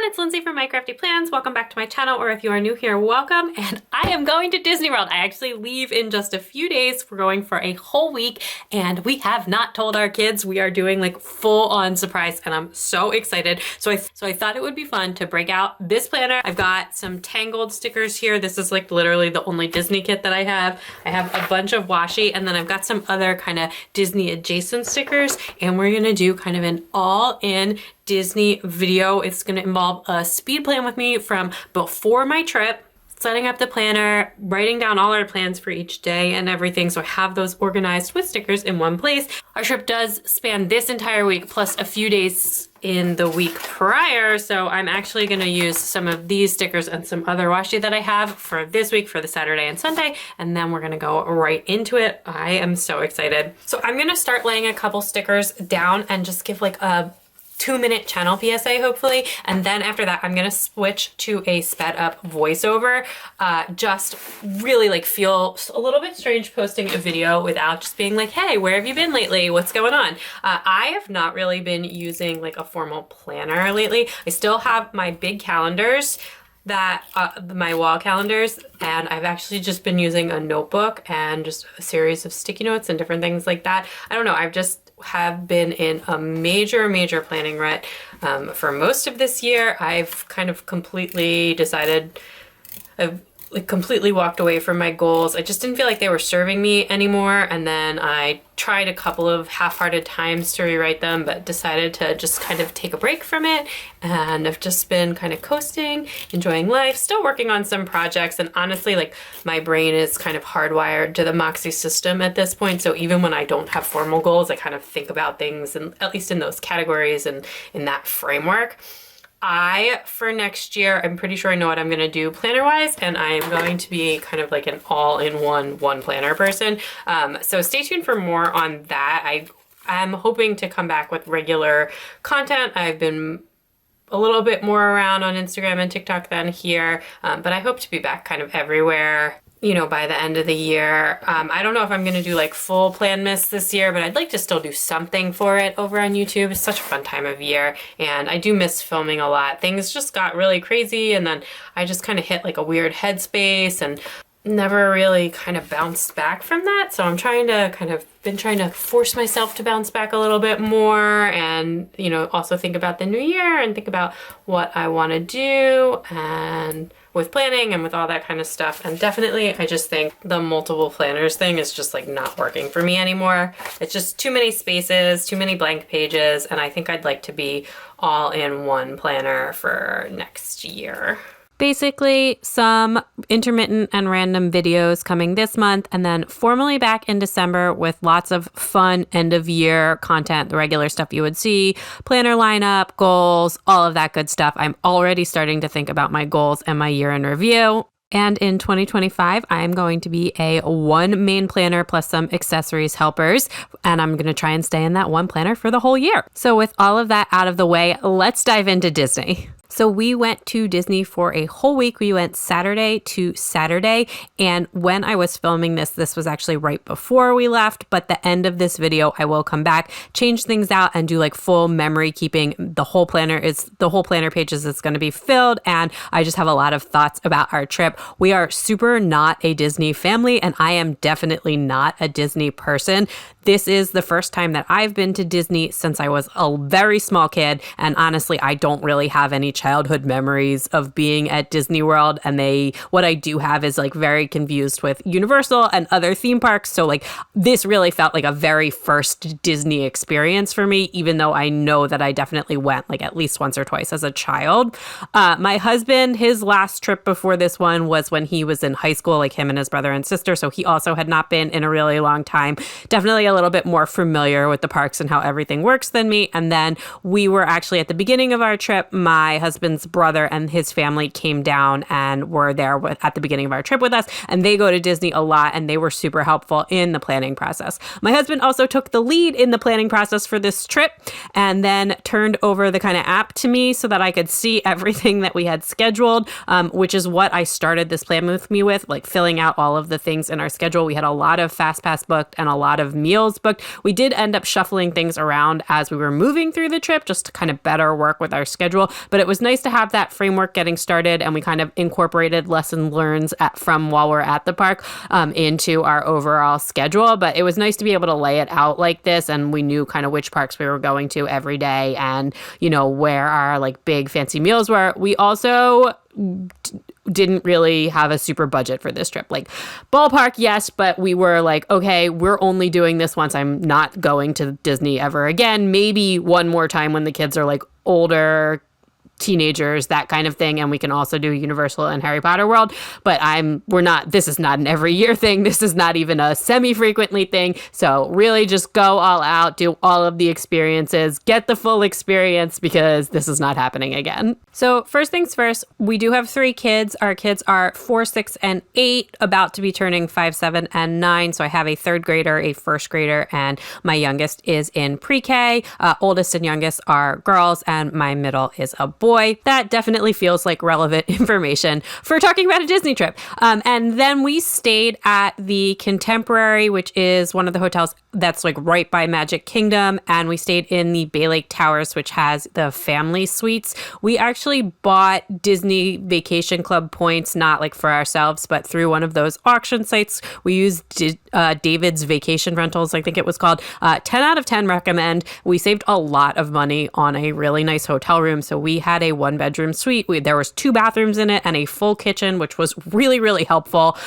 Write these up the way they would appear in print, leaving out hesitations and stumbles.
it's Lindsay from My Crafty Plans. Welcome back to my channel, or if you are new here, welcome. And I am going to Disney World. I actually leave in just a few days. We're going for a whole week, and we have not told our kids. We are doing like full-on surprise, and I'm so excited. So I thought it would be fun to break out this planner. I've got some Tangled stickers here. This is like literally the only Disney kit that I have. I have a bunch of washi, and then I've got some other kind of Disney adjacent stickers, and we're gonna do kind of an all-in Disney video. It's going to involve a speed plan with me from before my trip, setting up the planner, writing down all our plans for each day and everything, so I have those organized with stickers in one place. Our trip does span this entire week plus a few days in the week prior, so I'm actually going to use some of these stickers and some other washi that I have for this week for the Saturday and Sunday, and then we're going to go right into it. I am so excited. So I'm going to start laying a couple stickers down and just give like a 2-minute channel PSA hopefully, and then after that I'm gonna switch to a sped up voiceover. Just really like feel a little bit strange posting a video without just being like, hey, where have you been lately? What's going on? I have not really been using like a formal planner lately. I still have my big calendars, that my wall calendars, and I've actually just been using a notebook and just a series of sticky notes and different things like that. I don't know, I've just have been in a major planning rut for most of this year. I've kind of completely decided, I've like completely walked away from my goals. I just didn't feel like they were serving me anymore, and then I tried a couple of half-hearted times to rewrite them, but decided to just kind of take a break from it, and I've just been kind of coasting, enjoying life, still working on some projects, and honestly, like, my brain is kind of hardwired to the Moxie system at this point, so even when I don't have formal goals, I kind of think about things, and at least in those categories and in that framework. For next year, I'm pretty sure I know what I'm gonna do planner-wise, and I am going to be kind of like an all-in-one planner person. So stay tuned for more on that. I'm hoping to come back with regular content. I've been a little bit more around on Instagram and TikTok than here, but I hope to be back kind of everywhere, you know, by the end of the year. I don't know if I'm gonna do like full Planmas this year, but I'd like to still do something for it over on YouTube. It's such a fun time of year, and I do miss filming a lot. Things just got really crazy, and then I just kind of hit like a weird headspace and never really kind of bounced back from that. So I'm trying to force myself to bounce back a little bit more, and, you know, also think about the new year and think about what I want to do and with planning and with all that kind of stuff. And definitely, I just think the multiple planners thing is just like not working for me anymore. It's just too many spaces, too many blank pages, and I think I'd like to be all in one planner for next year. Basically, some intermittent and random videos coming this month, and then formally back in December with lots of fun end-of-year content, the regular stuff you would see, planner lineup, goals, all of that good stuff. I'm already starting to think about my goals and my year in review. And in 2025, I'm going to be a one main planner plus some accessories helpers, and I'm going to try and stay in that one planner for the whole year. So with all of that out of the way, let's dive into Disney. So we went to Disney for a whole week. We went Saturday to Saturday. And when I was filming this was actually right before we left. But the end of this video, I will come back, change things out, and do like full memory keeping. The whole planner pages is going to be filled. And I just have a lot of thoughts about our trip. We are super not a Disney family, and I am definitely not a Disney person. This is the first time that I've been to Disney since I was a very small kid. And honestly, I don't really have any childhood memories of being at Disney World. And what I do have is like very confused with Universal and other theme parks. So like this really felt like a very first Disney experience for me, even though I know that I definitely went like at least once or twice as a child. My husband, his last trip before this one was when he was in high school, like him and his brother and sister. So he also had not been in a really long time. Definitely a little bit more familiar with the parks and how everything works than me. And then we were actually at the beginning of our trip, my husband's brother and his family came down and were there at the beginning of our trip with us. And they go to Disney a lot, and they were super helpful in the planning process. My husband also took the lead in the planning process for this trip, and then turned over the kind of app to me so that I could see everything that we had scheduled, which is what I started this plan with me with, like filling out all of the things in our schedule. We had a lot of fast pass booked and a lot of meals meals booked. We did end up shuffling things around as we were moving through the trip just to kind of better work with our schedule. But it was nice to have that framework getting started, and we kind of incorporated lesson learns from while we're at the park into our overall schedule. But it was nice to be able to lay it out like this, and we knew kind of which parks we were going to every day and, you know, where our like big fancy meals were. We also didn't really have a super budget for this trip. Like ballpark, yes, but we were like, okay, we're only doing this once. I'm not going to Disney ever again. Maybe one more time when the kids are like older, teenagers, that kind of thing, and we can also do Universal and Harry Potter World. But this is not an every year thing. This is not even a semi-frequently thing. So really just go all out, do all of the experiences, get the full experience, because this is not happening again. So first things first, we do have 3 kids. Our kids are 4, 6, and 8, about to be turning 5, 7, and 9. So I have a 3rd grader, a 1st grader, and my youngest is in pre-K. Oldest and youngest are girls, and my middle is a boy. That definitely feels like relevant information for talking about a Disney trip. And then we stayed at the Contemporary, which is one of the hotels that's like right by Magic Kingdom. And we stayed in the Bay Lake Towers, which has the family suites. We actually bought Disney Vacation Club points, not like for ourselves, but through one of those auction sites. We used David's Vacation Rentals, I think it was called. 10 out of 10 recommend. We saved a lot of money on a really nice hotel room. So we had a 1-bedroom suite. There was 2 bathrooms in it and a full kitchen, which was really, really helpful.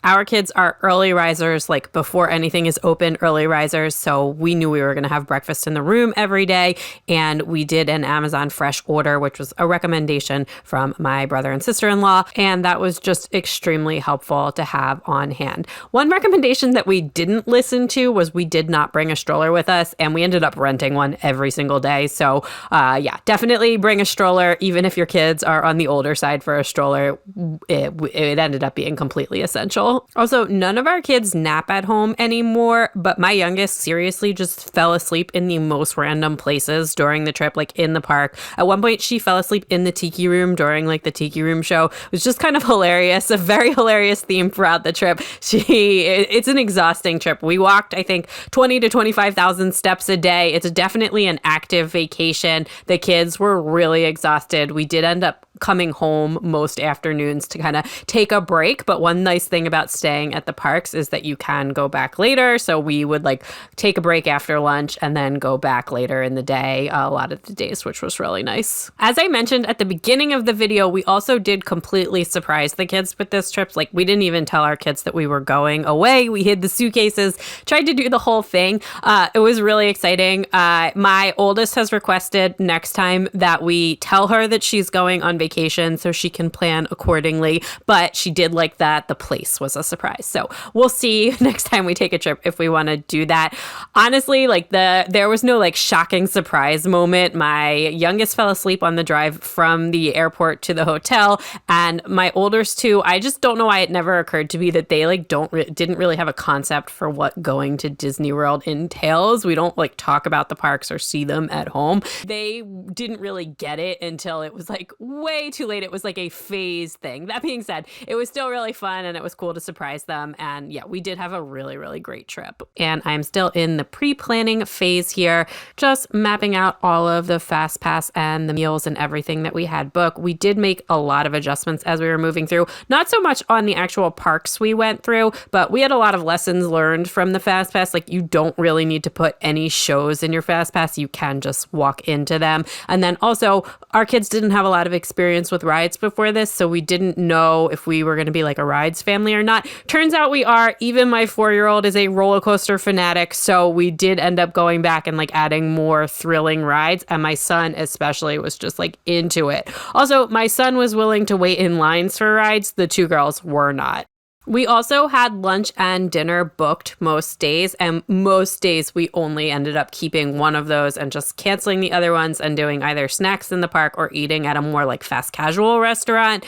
Our kids are early risers, like before anything is open, early risers. So we knew we were going to have breakfast in the room every day. And we did an Amazon Fresh order, which was a recommendation from my brother and sister-in-law. And that was just extremely helpful to have on hand. One recommendation that we didn't listen to was we did not bring a stroller with us. And we ended up renting one every single day. So yeah, definitely bring a stroller. Even if your kids are on the older side for a stroller, it ended up being completely essential. Also, none of our kids nap at home anymore, but my youngest seriously just fell asleep in the most random places during the trip, like in the park. At one point, she fell asleep in the Tiki Room during like the Tiki Room show. It was just kind of hilarious, a very hilarious theme throughout the trip. It's an exhausting trip. We walked, I think, 20 to 25,000 steps a day. It's definitely an active vacation. The kids were really exhausted. We did end up coming home most afternoons to kind of take a break. But one nice thing about staying at the parks is that you can go back later. So we would like take a break after lunch and then go back later in the day, a lot of the days, which was really nice. As I mentioned at the beginning of the video, we also did completely surprise the kids with this trip. Like we didn't even tell our kids that we were going away. We hid the suitcases, tried to do the whole thing. It was really exciting. My oldest has requested next time that we tell her that she's going on vacation so she can plan accordingly. But she did like that the place was a surprise. So we'll see next time we take a trip if we want to do that. Honestly, like there was no like shocking surprise moment. My youngest fell asleep on the drive from the airport to the hotel, and my oldest too. I just don't know why it never occurred to me that they like didn't really have a concept for what going to Disney World entails. We don't like talk about the parks or see them at home. They didn't really get it until it was like way too late. It was like a phase thing. That being said, it was still really fun and it was cool to surprise them. And yeah, we did have a really, really great trip. And I'm still in the pre-planning phase here, just mapping out all of the fast pass and the meals and everything that we had booked. We did make a lot of adjustments as we were moving through, not so much on the actual parks we went through, but we had a lot of lessons learned from the fast pass. Like you don't really need to put any shows in your fast pass. You can just walk into them. And then also our kids didn't have a lot of experience with rides before this, so we didn't know if we were going to be like a rides family or not. Turns out we are. Even my 4-year-old is a roller coaster fanatic, so we did end up going back and like adding more thrilling rides, and my son especially was just like into it. Also, my son was willing to wait in lines for rides. The 2 girls were not. We also had lunch and dinner booked most days, and most days we only ended up keeping one of those and just canceling the other ones and doing either snacks in the park or eating at a more like fast casual restaurant,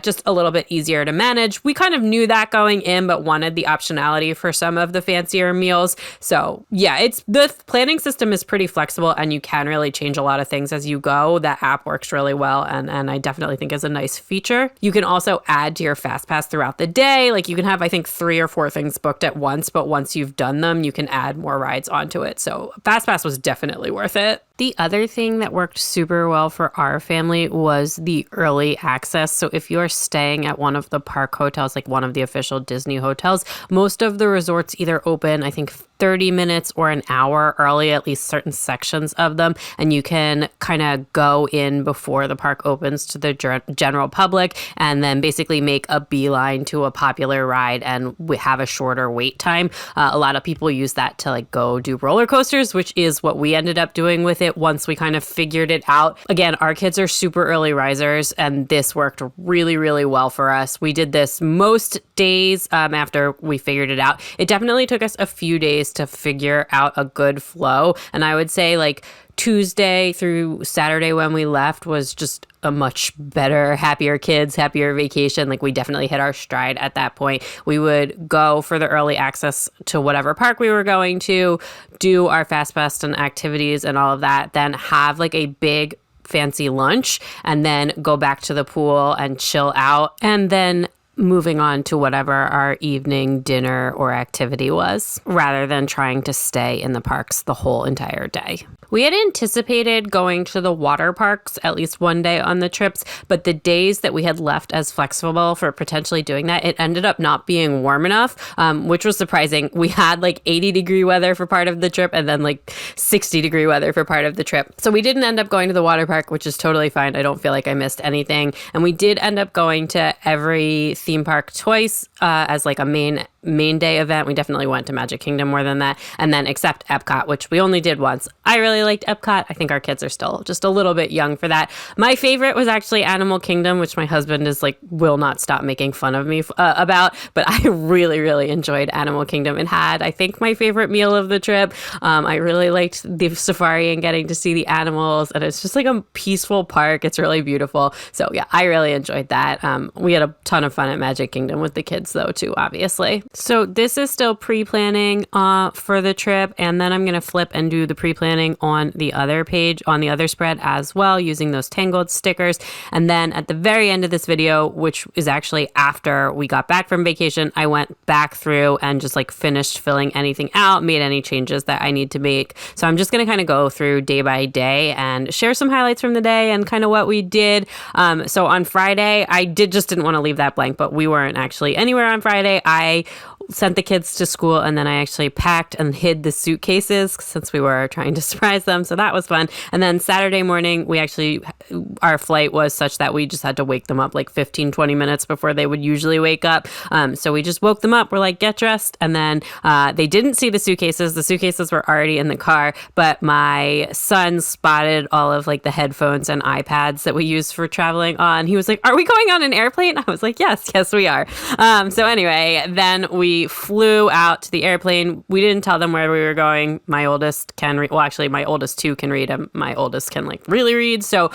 just a little bit easier to manage. We kind of knew that going in, but wanted the optionality for some of the fancier meals. So yeah, the planning system is pretty flexible and you can really change a lot of things as you go. That app works really well and I definitely think is a nice feature. You can also add to your fast pass throughout the day. like you can have, I think, 3 or 4 things booked at once, but once you've done them, you can add more rides onto it. So FastPass was definitely worth it. The other thing that worked super well for our family was the early access. So if you're staying at one of the park hotels, like one of the official Disney hotels, most of the resorts either open, I think, 30 minutes or an hour early, at least certain sections of them. And you can kind of go in before the park opens to the general public and then basically make a beeline to a popular ride and we have a shorter wait time. A lot of people use that to like go do roller coasters, which is what we ended up doing with it once we kind of figured it out. Again, our kids are super early risers and this worked really, really well for us. We did this most days after we figured it out. It definitely took us a few days to figure out a good flow. And I would say like Tuesday through Saturday when we left was just a much better, happier kids, happier vacation. Like we definitely hit our stride at that point. We would go for the early access to whatever park we were going to, do our FastPass and activities and all of that, then have like a big fancy lunch and then go back to the pool and chill out and then moving on to whatever our evening dinner or activity was, rather than trying to stay in the parks the whole entire day. We had anticipated going to the water parks at least one day on the trips, but the days that we had left as flexible for potentially doing that, it ended up not being warm enough, which was surprising. We had like 80-degree weather for part of the trip and then like 60-degree weather for part of the trip. So we didn't end up going to the water park, which is totally fine. I don't feel like I missed anything. And we did end up going to every theme park twice as like a main day event. We definitely went to Magic Kingdom more than that. And then except Epcot, which we only did once. I really liked Epcot. I think our kids are still just a little bit young for that. My favorite was actually Animal Kingdom, which my husband is like, will not stop making fun of me about. But I really, really enjoyed Animal Kingdom and had, I think, my favorite meal of the trip. I really liked the safari and getting to see the animals. And it's just like a peaceful park. It's really beautiful. So yeah, I really enjoyed that. We had a ton of fun at Magic Kingdom with the kids though, too, obviously. So this is still pre-planning for the trip. And then I'm going to flip and do the pre-planning on the other page, on the other spread as well, using those Tangled stickers. And then at the very end of this video, which is actually after we got back from vacation, I went back through and just like finished filling anything out, made any changes that I need to make. So I'm just going to kind of go through day by day and share some highlights from the day and kind of what we did. So on Friday, I didn't want to leave that blank, but we weren't actually anywhere on Friday. I sent the kids to school and then I actually packed and hid the suitcases since we were trying to surprise them. So that was fun. And then Saturday morning, our flight was such that we just had to wake them up like 15, 20 minutes before they would usually wake up. So we just woke them up. We're like, get dressed. And then they didn't see the suitcases. The suitcases were already in the car, but my son spotted all of like the headphones and iPads that we use for traveling on. He was like, are we going on an airplane? I was like, yes, we are. So anyway, then we flew out to the airplane. We didn't tell them where we were going. My oldest can read. Well, actually, my oldest 2 can read. My oldest can like really read. So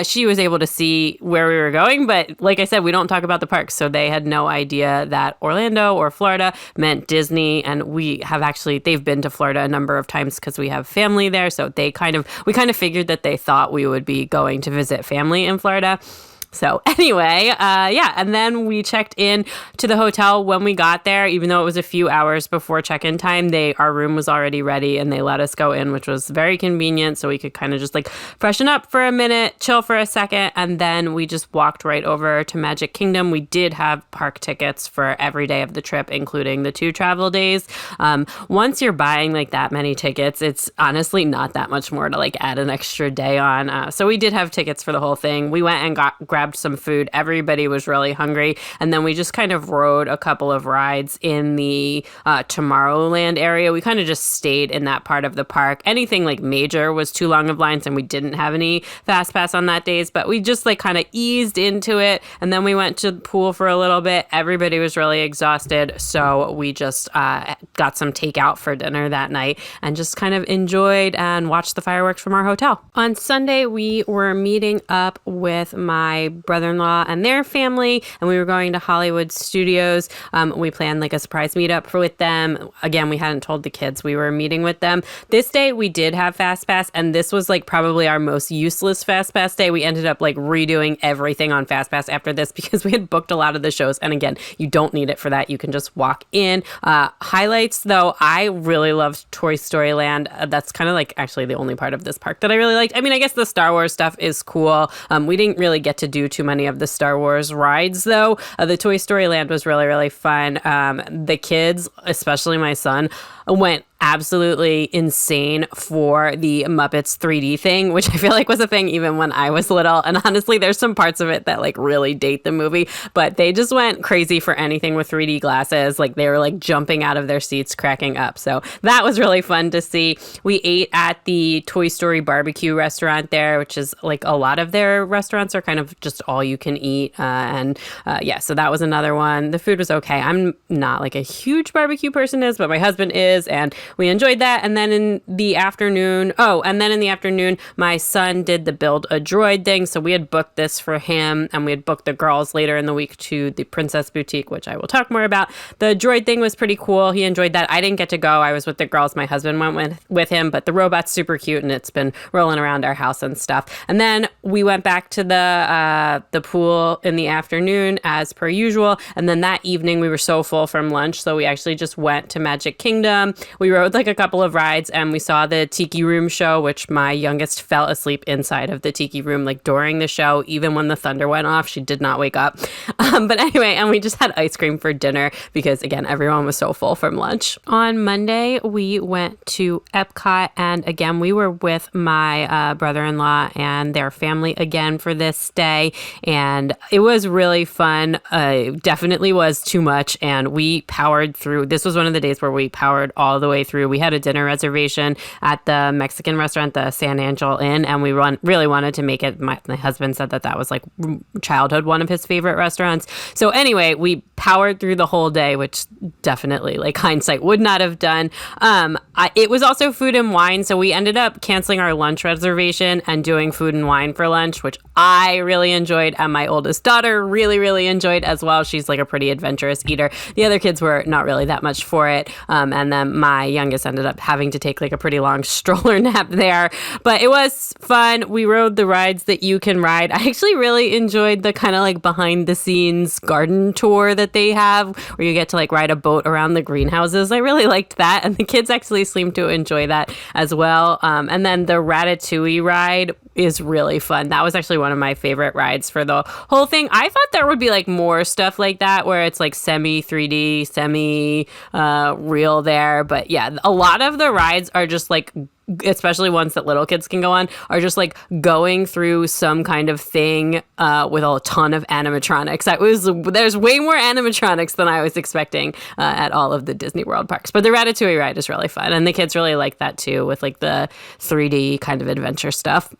she was able to see where we were going. But like I said, we don't talk about the parks. So they had no idea that Orlando or Florida meant Disney. And they've been to Florida a number of times because we have family there. So we kind of figured that they thought we would be going to visit family in Florida. So anyway, and then we checked in to the hotel when we got there, even though it was a few hours before check-in time. Our room was already ready and they let us go in, which was very convenient. So we could kind of just like freshen up for a minute, chill for a second, and then we just walked right over to Magic Kingdom. We did have park tickets for every day of the trip, including the 2 travel days. Once you're buying like that many tickets, it's honestly not that much more to like add an extra day on. So we did have tickets for the whole thing. We went and grabbed some food. Everybody was really hungry. And then we just kind of rode a couple of rides in the Tomorrowland area. We kind of just stayed in that part of the park. Anything like major was too long of lines and we didn't have any fast pass on that days, but we just like kind of eased into it. And then we went to the pool for a little bit. Everybody was really exhausted. So we just got some takeout for dinner that night and just kind of enjoyed and watched the fireworks from our hotel. On Sunday, we were meeting up with my my brother-in-law and their family, and we were going to Hollywood Studios. We planned like a surprise meetup with them. Again, we hadn't told the kids we were meeting with them. This day we did have Fast Pass, and this was like probably our most useless Fast Pass day. We ended up like redoing everything on Fast Pass after this because we had booked a lot of the shows. And again, you don't need it for that. You can just walk in. Highlights though, I really loved Toy Story Land. That's kind of like actually the only part of this park that I really liked. I mean, I guess the Star Wars stuff is cool. We didn't really get to do too many of the Star Wars rides though. The Toy Story Land was really, really fun. The kids, especially my son, went absolutely insane for the Muppets 3D thing, which I feel like was a thing even when I was little. And honestly, there's some parts of it that like really date the movie, but they just went crazy for anything with 3D glasses. Like they were like jumping out of their seats, cracking up. So that was really fun to see. We ate at the Toy Story barbecue restaurant there, which is like a lot of their restaurants are kind of just all you can eat. Yeah, so that was another one. The food was okay. I'm not like a huge barbecue person but my husband is, and we enjoyed that. And then in the afternoon, my son did the Build a Droid thing. So we had booked this for him, and we had booked the girls later in the week to the Princess Boutique, which I will talk more about. The droid thing was pretty cool. He enjoyed that. I didn't get to go. I was with the girls. My husband went with him, but the robot's super cute, and it's been rolling around our house and stuff. And then we went back to the pool in the afternoon as per usual. And then that evening we were so full from lunch, so we actually just went to Magic Kingdom. We rode like a couple of rides, and we saw the Tiki Room show, which my youngest fell asleep inside of the Tiki Room like during the show. Even when the thunder went off, she did not wake up. But anyway, and we just had ice cream for dinner because again, everyone was so full from lunch. On Monday, we went to Epcot, and again, we were with my brother-in-law and their family again for this day, and it was really fun. It definitely was too much, and we powered through. This was one of the days where we powered all the way through. We had a dinner reservation at the Mexican restaurant, the San Angel Inn, and we really wanted to make it. My husband said that was like childhood one of his favorite restaurants. So anyway, we powered through the whole day, which definitely like hindsight would not have done. It was also food and wine, so we ended up canceling our lunch reservation and doing food and wine for lunch, which I really enjoyed, and my oldest daughter really, really enjoyed as well. She's like a pretty adventurous eater. The other kids were not really that much for it, and then my youngest ended up having to take like a pretty long stroller nap there, but it was fun. We rode the rides that you can ride. I actually really enjoyed the kind of like behind the scenes garden tour that they have, where you get to like ride a boat around the greenhouses. I really liked that, and the kids actually seemed to enjoy that as well. And then the Ratatouille ride is really fun. That was actually one of my favorite rides for the whole thing. I thought there would be like more stuff like that where it's like semi 3D, semi real there. But yeah, a lot of the rides are just like, especially ones that little kids can go on, are just like going through some kind of thing with a ton of animatronics. There's way more animatronics than I was expecting at all of the Disney World parks. But the Ratatouille ride is really fun, and the kids really like that too, with like the 3D kind of adventure stuff.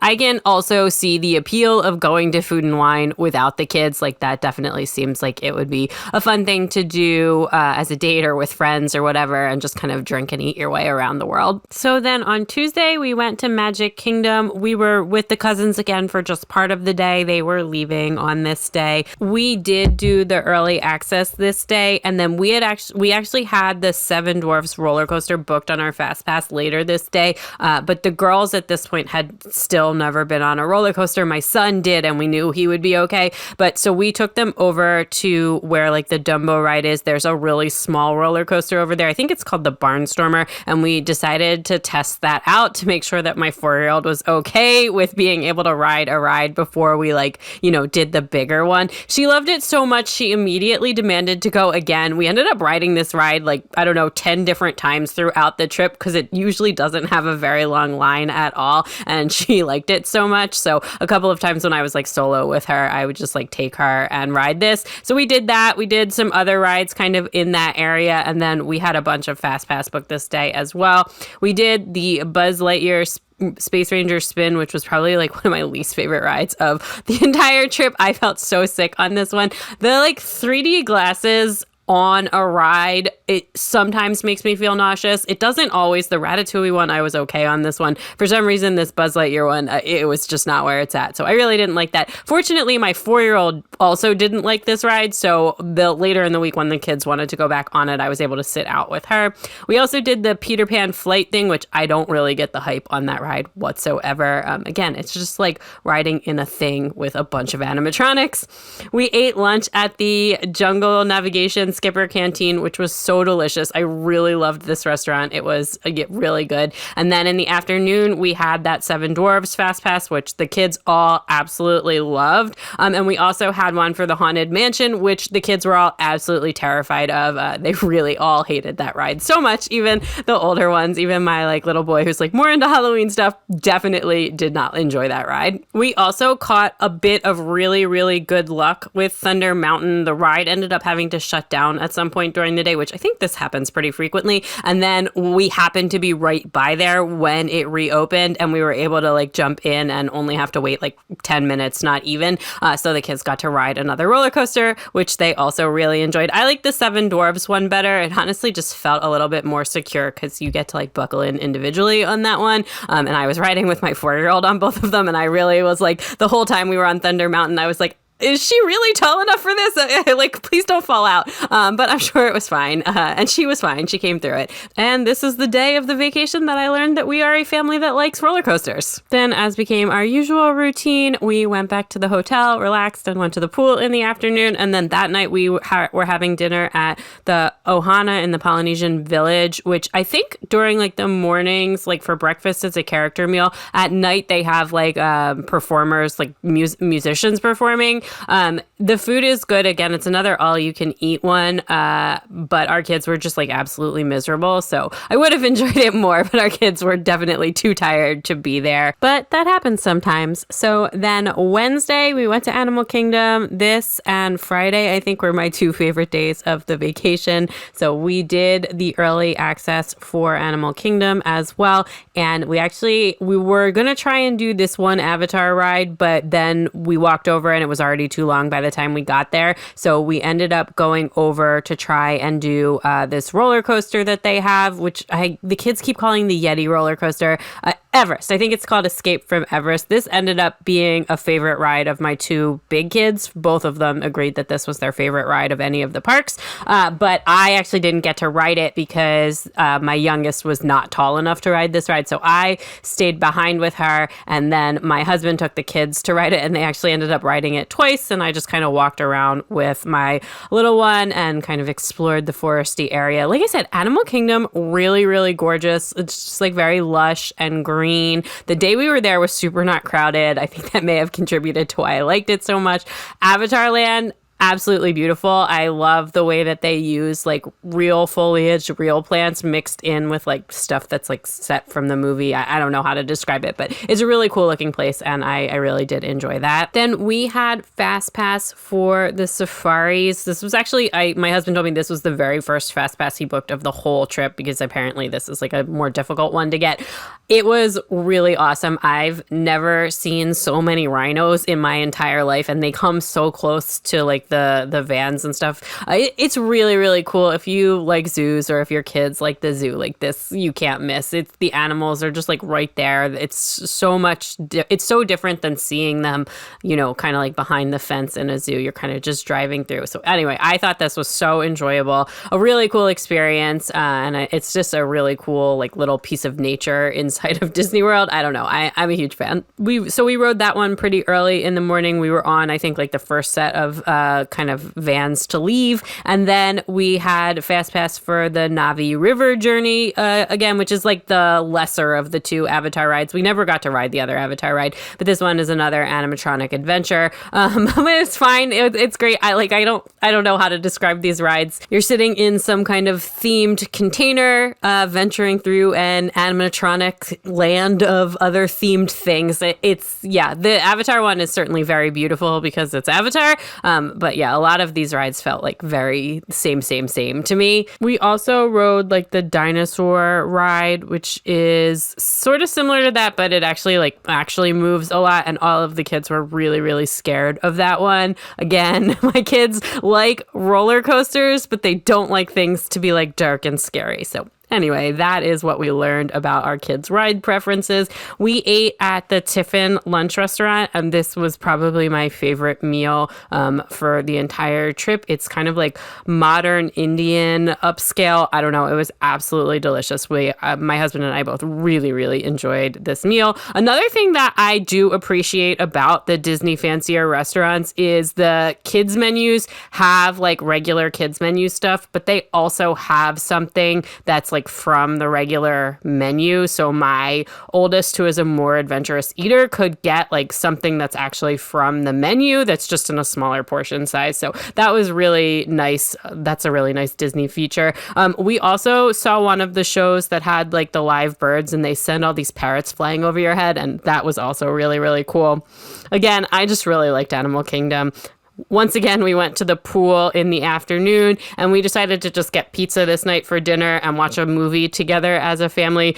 I can also see the appeal of going to Food and Wine without the kids. Like that definitely seems like it would be a fun thing to do as a date or with friends or whatever, and just kind of drink and eat your way around the world. So then on Tuesday, we went to Magic Kingdom. We were with the cousins again for just part of the day. They were leaving on this day. We did do the early access this day, and then we actually had the Seven Dwarfs roller coaster booked on our Fast Pass later this day, but the girls at this point had still never been on a roller coaster. My son did, and we knew he would be okay. But so we took them over to where like the Dumbo ride is. There's a really small roller coaster over there. I think it's called the Barnstormer. And we decided to test that out to make sure that my 4-year-old was okay with being able to ride a ride before we did the bigger one. She loved it so much, she immediately demanded to go again. We ended up riding this ride 10 different times throughout the trip because it usually doesn't have a very long line at all. And she liked it so much. So a couple of times when I was like solo with her, I would just like take her and ride this. So we did that. We did some other rides kind of in that area. And then we had a bunch of Fast Pass booked this day as well. We did the Buzz Lightyear Space Ranger spin, which was probably like one of my least favorite rides of the entire trip. I felt so sick on this one. The like 3D glasses on a ride, it sometimes makes me feel nauseous. It doesn't always. The Ratatouille one, I was okay on this one. For some reason, this Buzz Lightyear one, it was just not where it's at. So I really didn't like that. Fortunately, my 4-year-old also didn't like this ride. So later in the week when the kids wanted to go back on it, I was able to sit out with her. We also did the Peter Pan flight thing, which I don't really get the hype on that ride whatsoever. Again, it's just like riding in a thing with a bunch of animatronics. We ate lunch at the Jungle Navigation Skipper Canteen, which was so delicious. I really loved this restaurant. It was really good. And then in the afternoon, we had that Seven Dwarfs Fast Pass, which the kids all absolutely loved. And we also had one for the Haunted Mansion, which the kids were all absolutely terrified of. They really all hated that ride so much. Even the older ones, even my little boy who's more into Halloween stuff, definitely did not enjoy that ride. We also caught a bit of really, really good luck with Thunder Mountain. The ride ended up having to shut down at some point during the day, which I think this happens pretty frequently. And then we happened to be right by there when it reopened, and we were able to jump in and only have to wait 10 minutes, not even. So the kids got to ride another roller coaster, which they also really enjoyed. I like the Seven Dwarfs one better. It honestly just felt a little bit more secure because you get to buckle in individually on that one. And I was riding with my 4-year-old on both of them, and I really was the whole time we were on Thunder Mountain, I was is she really tall enough for this? Please don't fall out. But I'm sure it was fine. And she was fine. She came through it. And this is the day of the vacation that I learned that we are a family that likes roller coasters. Then, as became our usual routine, we went back to the hotel, relaxed, and went to the pool in the afternoon. And then that night we were having dinner at the Ohana in the Polynesian Village, which I think during the mornings, for breakfast, it's a character meal. At night, they have performers, musicians performing. The food is good. Again, it's another all-you-can-eat one, but our kids were just absolutely miserable. So I would have enjoyed it more, but our kids were definitely too tired to be there. But that happens sometimes. So then Wednesday, we went to Animal Kingdom. This and Friday, I think, were my 2 favorite days of the vacation. So we did the early access for Animal Kingdom as well. And we were going to try and do this one Avatar ride, but then we walked over and it was already too long by the time we got there. So we ended up going over to try and do this roller coaster that they have, which the kids keep calling the Yeti roller coaster. Everest. I think it's called Escape from Everest. This ended up being a favorite ride of my 2 big kids. Both of them agreed that this was their favorite ride of any of the parks. But I actually didn't get to ride it because my youngest was not tall enough to ride this ride. So I stayed behind with her, and then my husband took the kids to ride it, and they actually ended up riding it twice. And I just kind of walked around with my little one and kind of explored the foresty area. Like I said, Animal Kingdom, really, really gorgeous. It's just very lush and green. The day we were there was super not crowded. I think that may have contributed to why I liked it so much. Avatar Land, absolutely beautiful. I love the way that they use real foliage, real plants mixed in with stuff that's set from the movie. I don't know how to describe it, but it's a really cool looking place, and I really did enjoy that. Then we had Fast Pass for the safaris. This was actually, my husband told me this was the very first Fast Pass he booked of the whole trip, because apparently this is a more difficult one to get. It was really awesome. I've never seen so many rhinos in my entire life, and they come so close to the vans and stuff. It's really, really cool. If you like zoos, or if your kids like the zoo, this you can't miss. It's the animals are just right there. It's so much. It's so different than seeing them, kind of behind the fence in a zoo. You're kind of just driving through. So anyway, I thought this was so enjoyable, a really cool experience, and it's just a really cool little piece of nature inside of Disney World. I don't know. I'm a huge fan. We rode that one pretty early in the morning. We were on, I think, the first set of kind of vans to leave. And then we had Fast Pass for the Navi River journey, again, which is the lesser of the 2 Avatar rides. We never got to ride the other Avatar ride, but this one is another animatronic adventure. But it's fine. It's great. I don't know how to describe these rides. You're sitting in some kind of themed container, venturing through an animatronic land of other themed things. The Avatar one is certainly very beautiful because it's Avatar. But But yeah, a lot of these rides felt like very same to me. We also rode like the dinosaur ride, which is sort of similar to that, but it actually moves a lot. And all of the kids were really scared of that one. Again, my kids like roller coasters, but they don't like things to be like dark and scary. So anyway, that is what we learned about our kids' ride preferences. We ate at the Tiffin lunch restaurant, and this was probably my favorite meal for the entire trip. It's kind of like modern Indian upscale. I don't know. It was absolutely delicious. My husband and I both really enjoyed this meal. Another thing that I do appreciate about the Disney fancier restaurants is the kids menus have like regular kids menu stuff, but they also have something that's like from the regular menu. So my oldest, who is a more adventurous eater, could get like something that's actually from the menu that's just in a smaller portion size. So that was really nice. That's a really nice Disney feature. We also saw one of the shows that had like the live birds, and they send all these parrots flying over your head, and that was also really cool. Again, I just really liked Animal Kingdom. Once again, we went to the pool in the afternoon, and we decided to just get pizza this night for dinner and watch a movie together as a family.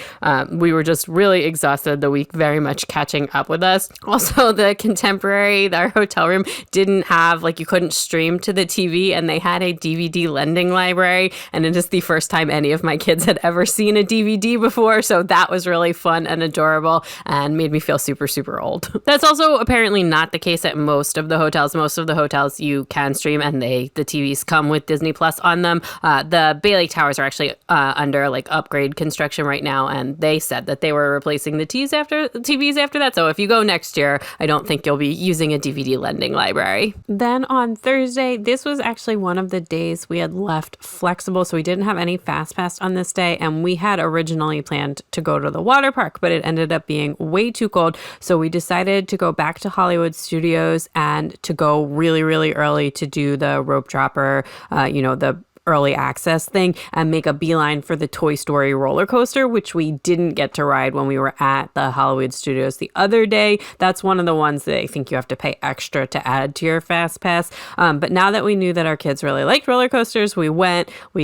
We were just really exhausted the week, very much catching up with us. Also, the Contemporary, our hotel room, didn't have, like, you couldn't stream to the TV, and they had a DVD lending library, and it is the first time any of my kids had ever seen a DVD before, so that was really fun and adorable and made me feel super old. That's also apparently not the case at most of the hotels. Most of the hotels you can stream, and the TVs come with Disney Plus on them. The Bay Lake Towers are actually under like upgrade construction right now, and they said that they were replacing the TVs after that. So if you go next year, I don't think you'll be using a DVD lending library. Then on Thursday, this was actually one of the days we had left flexible, so we didn't have any fast pass on this day, and we had originally planned to go to the water park, but it ended up being way too cold, so we decided to go back to Hollywood Studios and to go really early to do the rope dropper, the early access thing, and make a beeline for the Toy Story roller coaster, which we didn't get to ride when we were at the Hollywood Studios the other day. That's one of the ones that I think you have to pay extra to add to your fast pass. But now that we knew that our kids really liked roller coasters, we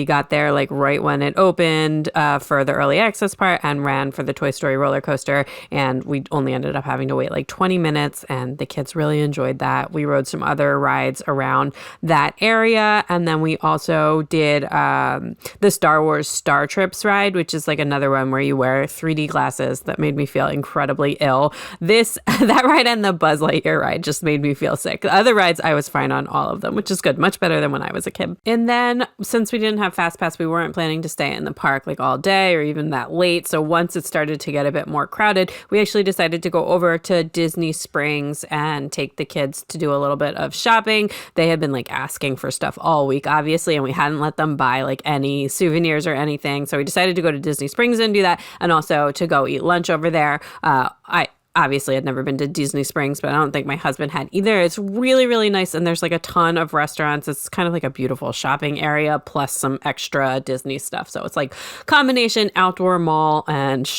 got there like right when it opened for the early access part, and ran for the Toy Story roller coaster, and we only ended up having to wait like 20 minutes, and the kids really enjoyed that. We rode some other rides around that area, and then we also did the Star Wars Star Trips ride, which is like another one where you wear 3D glasses that made me feel incredibly ill. That ride and the Buzz Lightyear ride just made me feel sick. The other rides, I was fine on all of them, which is good. Much better than when I was a kid. And then since we didn't have Fast Pass, we weren't planning to stay in the park like all day or even that late. So once it started to get a bit more crowded, we actually decided to go over to Disney Springs and take the kids to do a little bit of shopping. They had been like asking for stuff all week, obviously, and we hadn't let them buy like any souvenirs or anything. So we decided to go to Disney Springs and do that, and also to go eat lunch over there. I obviously had never been to Disney Springs, but I don't think my husband had either. It's really nice, and there's like a ton of restaurants. It's kind of like a beautiful shopping area plus some extra Disney stuff. So it's like combination outdoor mall and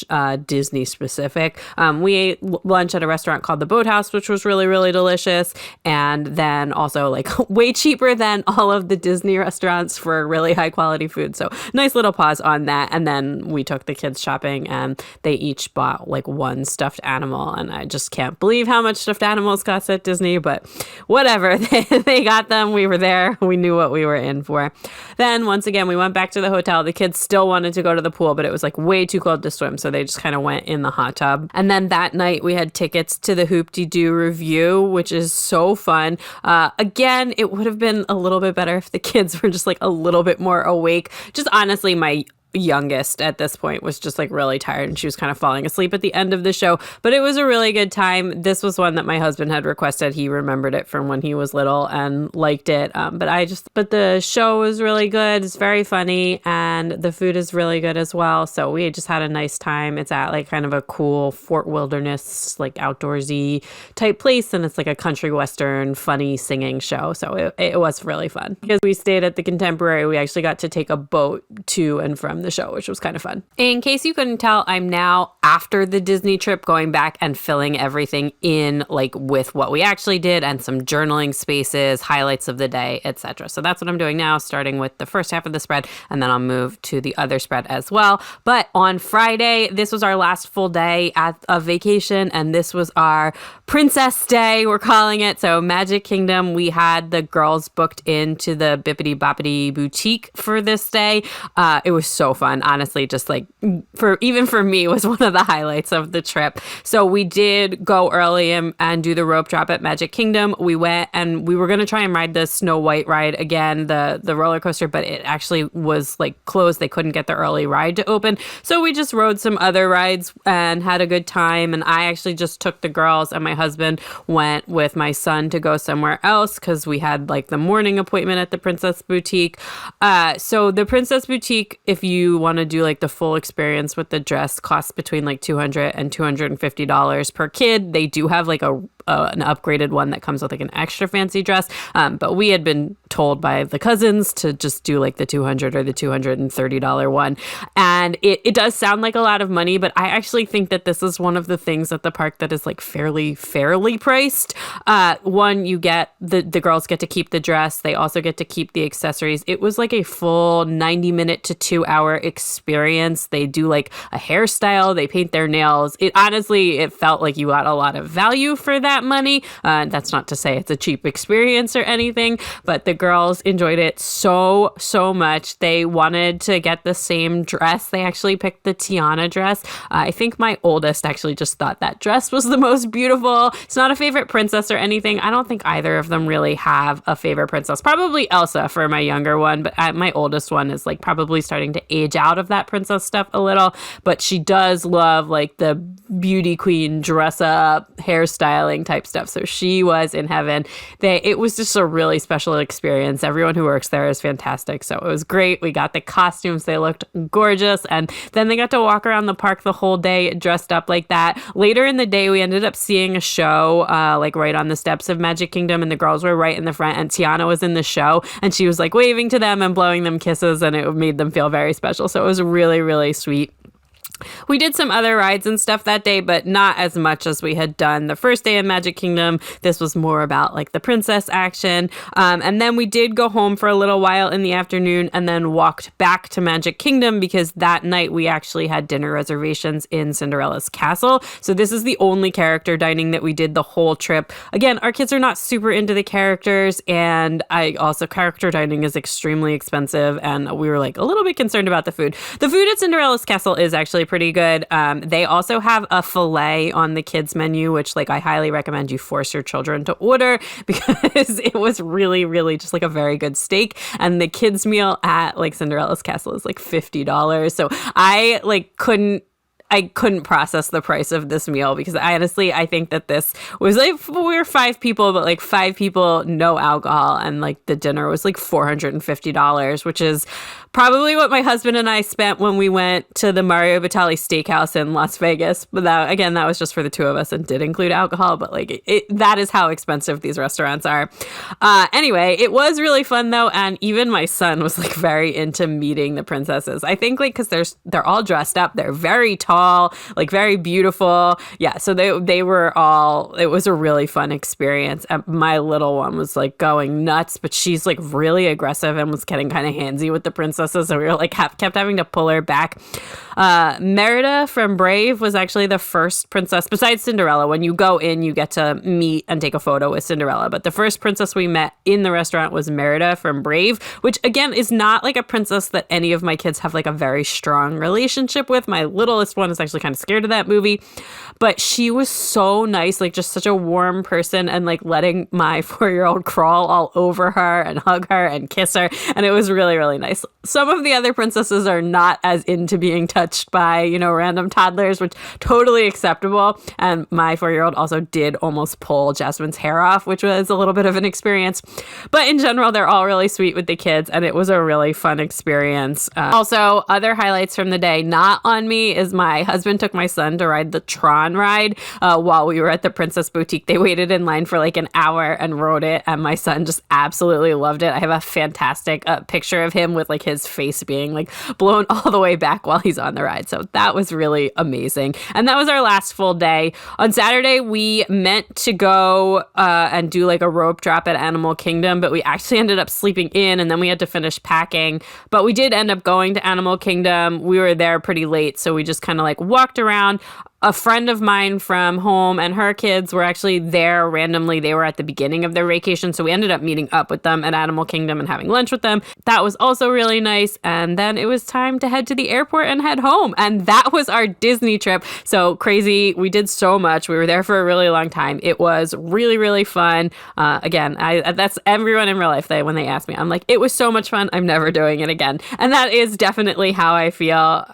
Disney specific. We ate lunch at a restaurant called the Boathouse, which was really delicious, and then also like way cheaper than all of the Disney restaurants for really high quality food. So nice little pause on that. And then we took the kids shopping, and they each bought like one stuffed animal. And I just can't believe how much stuffed animals cost at Disney, but whatever. They got them. We were there. We knew what we were in for. Then once again, we went back to the hotel. The kids still wanted to go to the pool, but it was like way too cold to swim. So they just kind of went in the hot tub. And then that night we had tickets to the Hoop-Dee-Doo review, which is so fun. Again, it would have been a little bit better if the kids were just like a little bit more awake. Just honestly, my youngest at this point was just like really tired, and she was kind of falling asleep at the end of the show, but it was a really good time. This was one that my husband had requested. He remembered it from when he was little and liked it. But the show was really good. It's very funny, and the food is really good as well. So we just had a nice time. It's at like kind of a cool Fort Wilderness, like outdoorsy type place, and it's like a country western funny singing show. So it was really fun. Because we stayed at the Contemporary, we actually got to take a boat to and from from the show, which was kind of fun. In case you couldn't tell, I'm now after the Disney trip going back and filling everything in like with what we actually did and some journaling spaces, highlights of the day, etc. So that's what I'm doing now, starting with the first half of the spread, and then I'll move to the other spread as well. But on Friday, this was our last full day of vacation, and this was our Princess Day, we're calling it. So Magic Kingdom, we had the girls booked into the Bippity Boppity Boutique for this day. It was so fun, honestly, just like even for me, was one of the highlights of the trip. So we did go early and do the rope drop at Magic Kingdom. We went and we were going to try and ride the Snow White ride again, the roller coaster, but it actually was like closed. They couldn't get the early ride to open. So we just rode some other rides and had a good time. And I actually just took the girls, and my husband went with my son to go somewhere else because we had like the morning appointment at the Princess Boutique. So the Princess Boutique, if you want to do like the full experience with the dress, costs between like $200 and $250 per kid. They do have like an upgraded one that comes with like an extra fancy dress. But we had been told by the cousins to just do like the $200 or the $230 one. And it does sound like a lot of money, but I actually think that this is one of the things at the park that is like fairly priced. One, you get the girls get to keep the dress. They also get to keep the accessories. It was like a full 90-minute to 2-hour experience. They do like a hairstyle. They paint their nails. It felt like you got a lot of value for that money. That's not to say it's a cheap experience or anything, but the girls enjoyed it so much. They wanted to get the same dress. They actually picked the Tiana dress. I think my oldest actually just thought that dress was the most beautiful. It's not a favorite princess or anything. I don't think either of them really have a favorite princess. Probably Elsa for my younger one, but my oldest one is like probably starting to age out of that princess stuff a little, but she does love like the beauty queen dress up hairstyling type stuff. So she was in heaven. It was just a really special experience. Everyone who works there is fantastic. So it was great. We got the costumes. They looked gorgeous. And then they got to walk around the park the whole day dressed up like that. Later in the day, we ended up seeing a show like right on the steps of Magic Kingdom, and the girls were right in the front, and Tiana was in the show, and she was like waving to them and blowing them kisses, and it made them feel very special. So it was really sweet. We did some other rides and stuff that day, but not as much as we had done the first day in Magic Kingdom. This was more about like the princess action. And then we did go home for a little while in the afternoon and then walked back to Magic Kingdom because that night we actually had dinner reservations in Cinderella's castle. So this is the only character dining that we did the whole trip. Again, our kids are not super into the characters, and character dining is extremely expensive, and we were like a little bit concerned about the food. The food at Cinderella's castle is actually pretty good. They also have a filet on the kids menu, which like I highly recommend you force your children to order because it was really just like a very good steak. And the kids meal at like Cinderella's castle is like $50. So I couldn't process the price of this meal because I think that this was like, we're 5 people, but like 5 people, no alcohol. And like the dinner was like $450, which is probably what my husband and I spent when we went to the Mario Batali Steakhouse in Las Vegas. But that was just for the 2 of us and did include alcohol. But like that is how expensive these restaurants are. Anyway, it was really fun though. And even my son was like very into meeting the princesses. I think like, cause they're all dressed up. They're very tall, like very beautiful. Yeah. So they were all, it was a really fun experience. And my little one was like going nuts, but she's like really aggressive and was getting kind of handsy with the princesses. So we were like kept having to pull her back. Merida from Brave was actually the first princess besides Cinderella. When you go in, you get to meet and take a photo with Cinderella. But the first princess we met in the restaurant was Merida from Brave, which again is not like a princess that any of my kids have like a very strong relationship with. My littlest one is actually kind of scared of that movie, but she was so nice, like just such a warm person, and like letting my 4-year-old crawl all over her and hug her and kiss her. And it was really nice. Some of the other princesses are not as into being touched by, random toddlers, which totally acceptable. And my 4-year-old also did almost pull Jasmine's hair off, which was a little bit of an experience. But in general, they're all really sweet with the kids, and it was a really fun experience. Also, other highlights from the day, not on me, is my husband took my son to ride the Tron ride while we were at the Princess Boutique. They waited in line for like an hour and rode it, and my son just absolutely loved it. I have a fantastic picture of him with like his his face being like blown all the way back while he's on the ride. So that was really amazing. And that was our last full day. On Saturday, we meant to go and do like a rope drop at Animal Kingdom, but we actually ended up sleeping in and then we had to finish packing. But we did end up going to Animal Kingdom. We were there pretty late, so we just kind of like walked around. A friend of mine from home and her kids were actually there randomly. They were at the beginning of their vacation, so we ended up meeting up with them at Animal Kingdom and having lunch with them. That was also really nice. And then it was time to head to the airport and head home. And that was our Disney trip. So crazy. We did so much. We were there for a really long time. It was really, really fun. Again, that's everyone in real life when they ask me, I'm like, it was so much fun. I'm never doing it again. And that is definitely how I feel.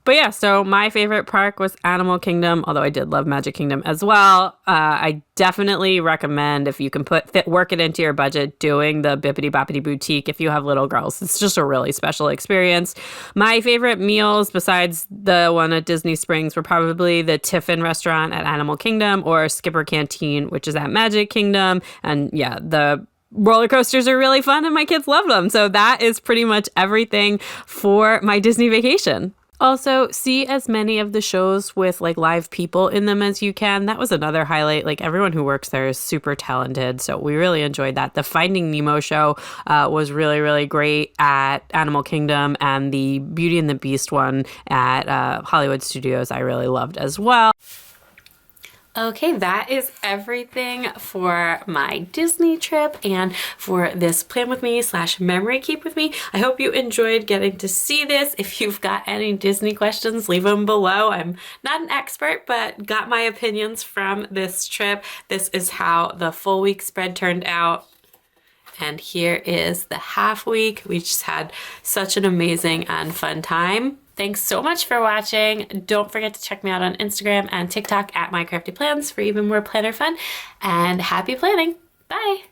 But yeah, so my favorite park was Animal Kingdom, although I did love Magic Kingdom as well. I definitely recommend, if you can work it into your budget, doing the Bippity Boppity Boutique if you have little girls. It's just a really special experience. My favorite meals, besides the one at Disney Springs, were probably the Tiffin restaurant at Animal Kingdom or Skipper Canteen, which is at Magic Kingdom. And yeah, the roller coasters are really fun and my kids love them. So that is pretty much everything for my Disney vacation. Also, see as many of the shows with like live people in them as you can. That was another highlight. Like everyone who works there is super talented. So we really enjoyed that. The Finding Nemo show was really, really great at Animal Kingdom, and the Beauty and the Beast one at Hollywood Studios I really loved as well. Okay, that is everything for my Disney trip and for this plan with me / memory keep with me. I hope you enjoyed getting to see this. If you've got any Disney questions, leave them below. I'm not an expert, but got my opinions from this trip. This is how the full week spread turned out. And here is the half week. We just had such an amazing and fun time. Thanks so much for watching. Don't forget to check me out on Instagram and TikTok at MyCraftyPlans for even more planner fun. And happy planning. Bye.